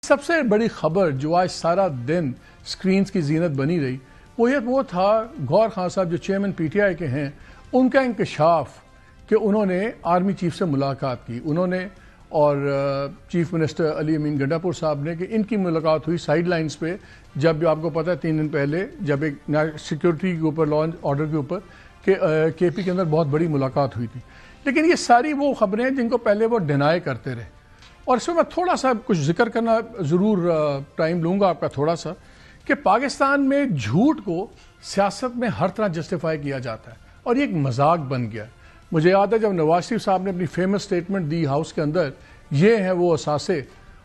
سب سے بڑی خبر جو آج سارا دن سکرینز کی زینت بنی رہی وہ تھا گوہر خان صاحب جو چیئرمین پی ٹی آئی کے ہیں، ان کا انکشاف کہ انہوں نے آرمی چیف سے ملاقات کی، انہوں نے اور چیف منسٹر علی امین گنڈا پور صاحب نے، کہ ان کی ملاقات ہوئی سائیڈ لائنز پہ، جب آپ کو پتہ ہے 3 دن پہلے جب ایک سیکیورٹی کے اوپر، لا اینڈ آرڈر کے اوپر کہ کے پی کے اندر بہت بڑی ملاقات ہوئی تھی. لیکن یہ ساری وہ خبریں ہیں جن کو پہلے وہ ڈینائی کرتے رہے، اور اس میں تھوڑا سا کچھ ذکر کرنا ضرور ٹائم لوں گا آپ کا تھوڑا سا، کہ پاکستان میں جھوٹ کو سیاست میں ہر طرح جسٹیفائی کیا جاتا ہے اور یہ ایک مذاق بن گیا. مجھے یاد ہے جب نواز شریف صاحب نے اپنی فیمس سٹیٹمنٹ دی ہاؤس کے اندر، یہ ہیں وہ اثاثے،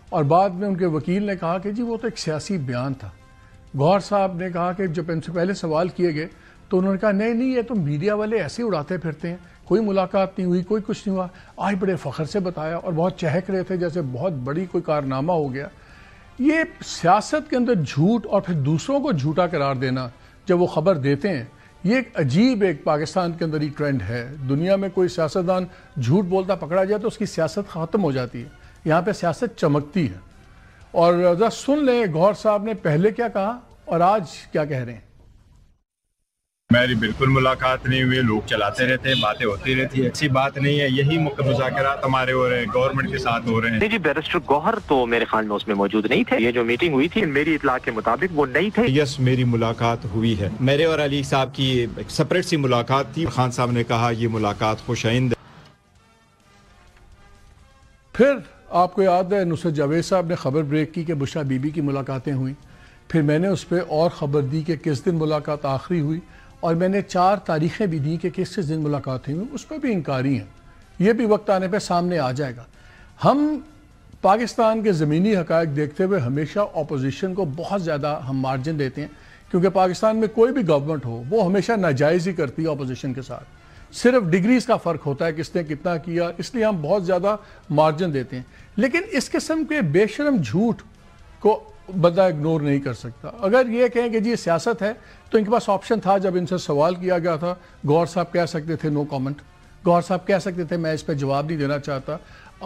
اور بعد میں ان کے وکیل نے کہا کہ جی وہ تو ایک سیاسی بیان تھا. گوہر صاحب نے کہا کہ جب ان سے پہلے سوال کیے گئے تو انہوں نے کہا نہیں یہ تو میڈیا والے ایسے اڑاتے پھرتے ہیں، کوئی ملاقات نہیں ہوئی، کوئی کچھ نہیں ہوا. آج بڑے فخر سے بتایا اور بہت چہک رہے تھے جیسے بہت بڑی کوئی کارنامہ ہو گیا. یہ سیاست کے اندر جھوٹ اور پھر دوسروں کو جھوٹا قرار دینا جب وہ خبر دیتے ہیں، یہ ایک عجیب ایک پاکستان کے اندر ہی ٹرینڈ ہے. دنیا میں کوئی سیاستدان جھوٹ بولتا پکڑا جائے تو اس کی سیاست ختم ہو جاتی ہے، یہاں پہ سیاست چمکتی ہے. اور ذرا سن لیں گوہر صاحب نے پہلے کیا کہا اور آج کیا کہہ رہے ہیں. میری بالکل ملاقات نہیں ہوئی، لوگ چلاتے رہتے ہیں، باتیں ہوتی رہتی ہے، ایسی بات نہیں ہے. یہی مذاکرات ہمارے ہو رہے ہیں، گورنمنٹ کے ساتھ ہو رہے ہیں. جی بیرسٹر گوہر تو میرے خیال میں اس میں موجود نہیں تھے. یہ جو میٹنگ ہوئی تھی میری اطلاع کے مطابق وہ نہیں تھے. یس میری ملاقات ہوئی ہے، میرے اور علی صاحب کی ایک سپریٹ سی ملاقات تھی. خان صاحب نے کہا یہ ملاقات خوش آئند. پھر آپ کو یاد ہے نصرت جاوید صاحب نے خبر بریک کی کہ بشرا بی بی کی ملاقاتیں ہوئیں. پھر میں نے اس پہ اور خبر دی کہ کس دن ملاقات آخری ہوئی، اور میں نے 4 تاریخیں بھی دی کہ کس دن ملاقات ہوئی. اس پہ بھی انکاری ہیں، یہ بھی وقت آنے پہ سامنے آ جائے گا. ہم پاکستان کے زمینی حقائق دیکھتے ہوئے ہمیشہ اپوزیشن کو بہت زیادہ ہم مارجن دیتے ہیں، کیونکہ پاکستان میں کوئی بھی گورنمنٹ ہو وہ ہمیشہ ناجائز ہی کرتی ہے اپوزیشن کے ساتھ. صرف ڈگریز کا فرق ہوتا ہے کس نے کتنا کیا، اس لیے ہم بہت زیادہ مارجن دیتے ہیں. لیکن اس قسم کے بے شرم جھوٹ کو بندہ اگنور نہیں کر سکتا. اگر یہ کہیں کہ جی یہ سیاست ہے تو ان کے پاس آپشن تھا. جب ان سے سوال کیا گیا تھا گوہر صاحب کہہ سکتے تھے نو کامنٹ، گوہر صاحب کہہ سکتے تھے میں اس پہ جواب نہیں دینا چاہتا.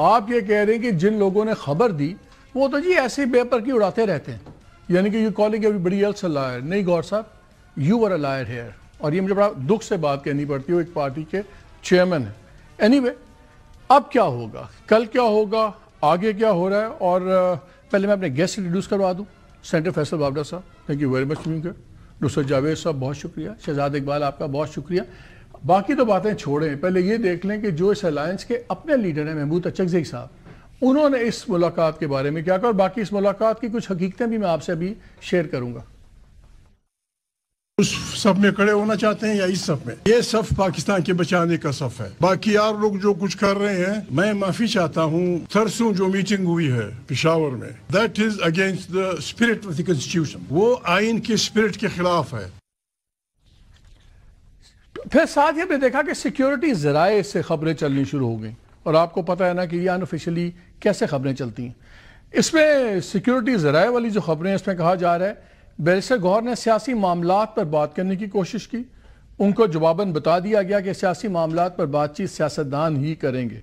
آپ یہ کہہ رہے ہیں کہ جن لوگوں نے خبر دی وہ تو جی ایسے بے پر کی اڑاتے رہتے ہیں، یعنی کہ you calling everybody else a liar. نہیں گوہر صاحب، you were a liar here. اور یہ مجھے بڑا دکھ سے بات کہنی پڑتی ہے، وہ ایک پارٹی کے چیئرمین ہیں. اینی وے اب کیا ہوگا، کل کیا ہوگا، آگے کیا ہو رہا ہے. اور پہلے میں اپنے گیسٹ انٹروڈیوس کروا دوں. سینٹر فیصل بابڑا صاحب، تھینک یو ویری مچ. نصرت جاوید صاحب بہت شکریہ. شہزاد اقبال آپ کا بہت شکریہ. باقی تو باتیں چھوڑیں، پہلے یہ دیکھ لیں کہ جو اس الائنس کے اپنے لیڈر ہیں محمود اچکزئی صاحب، انہوں نے اس ملاقات کے بارے میں کیا کہا، اور باقی اس ملاقات کی کچھ حقیقتیں بھی میں آپ سے ابھی شیئر کروں گا. اس صف میں کھڑے ہونا چاہتے ہیں یا اس صف میں؟ یہ صف پاکستان کے بچانے کا صف ہے. باقی اور لوگ جو کچھ کر رہے ہیں، میں معافی چاہتا ہوں. ترسوں جو میٹنگ ہوئی ہے پشاور میں، that is against the spirit of the constitution, وہ آئین کے اسپرٹ کے خلاف ہے. پھر ساتھ ہی ہم نے دیکھا کہ سیکیورٹی ذرائع سے خبریں چلنی شروع ہو گئیں، اور آپ کو پتہ ہے نا کہ یہ انآفیشلی کیسے خبریں چلتی ہیں. اس میں سیکیورٹی ذرائع والی جو خبریں اس میں کہا جا رہا ہے بیرسٹر گوہر نے سیاسی معاملات پر بات کرنے کی کوشش کی. ان کو جواباً بتا دیا گیا کہ سیاسی معاملات پر بات چیت سیاستدان ہی کریں گے.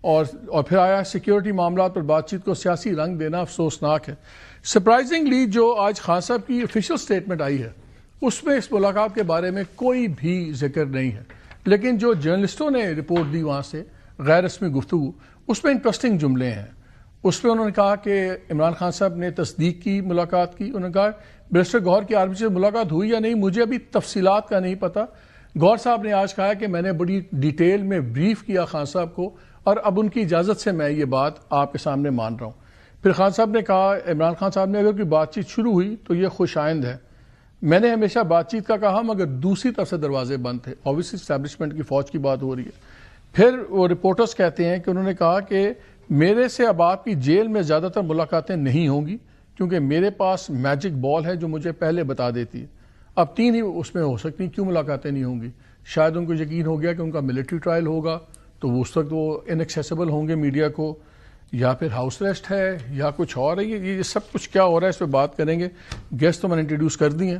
اور پھر آیا سیکیورٹی معاملات پر بات چیت کو سیاسی رنگ دینا افسوسناک ہے. سرپرائزنگلی جو آج خان صاحب کی آفیشیل سٹیٹمنٹ آئی ہے اس میں اس ملاقات کے بارے میں کوئی بھی ذکر نہیں ہے. لیکن جو جرنلسٹوں نے رپورٹ دی وہاں سے غیر رسمی گفتگو، اس میں انٹرسٹنگ جملے ہیں. اس میں انہوں نے کہا کہ عمران خان صاحب نے تصدیق کی ملاقات کی. انہوں نے کہا بیرسٹر گوہر کی آرمی سے ملاقات ہوئی یا نہیں مجھے ابھی تفصیلات کا نہیں پتا. گوہر صاحب نے آج کہا کہ میں نے بڑی ڈیٹیل میں بریف کیا خان صاحب کو، اور اب ان کی اجازت سے میں یہ بات آپ کے سامنے مان رہا ہوں. پھر خان صاحب نے کہا، عمران خان صاحب نے، اگر کوئی بات چیت شروع ہوئی تو یہ خوش آئند ہے. میں نے ہمیشہ بات چیت کا کہا مگر دوسری طرف سے دروازے بند تھے. اوبویسلی اسٹیبلشمنٹ کی فوج کی بات ہو رہی ہے. پھر وہ رپورٹرز کہتے ہیں کہ انہوں نے کہا کہ میرے سے اب آپ کی جیل میں زیادہ تر ملاقاتیں نہیں ہوں گی، کیونکہ میرے پاس میجک بال ہے جو مجھے پہلے بتا دیتی ہے. اب 3 ہی اس میں ہو سکتی، کیوں ملاقاتیں نہیں ہوں گی؟ شاید ان کو یقین ہو گیا کہ ان کا ملٹری ٹرائل ہوگا تو اس وقت وہ انیکسیسیبل ہوں گے میڈیا کو، یا پھر ہاؤس ریسٹ ہے یا کچھ اور ہے. یہ سب کچھ کیا ہو رہا ہے اس پہ بات کریں گے. گیسٹ تو میں نے انٹروڈیوس کر دی ہیں.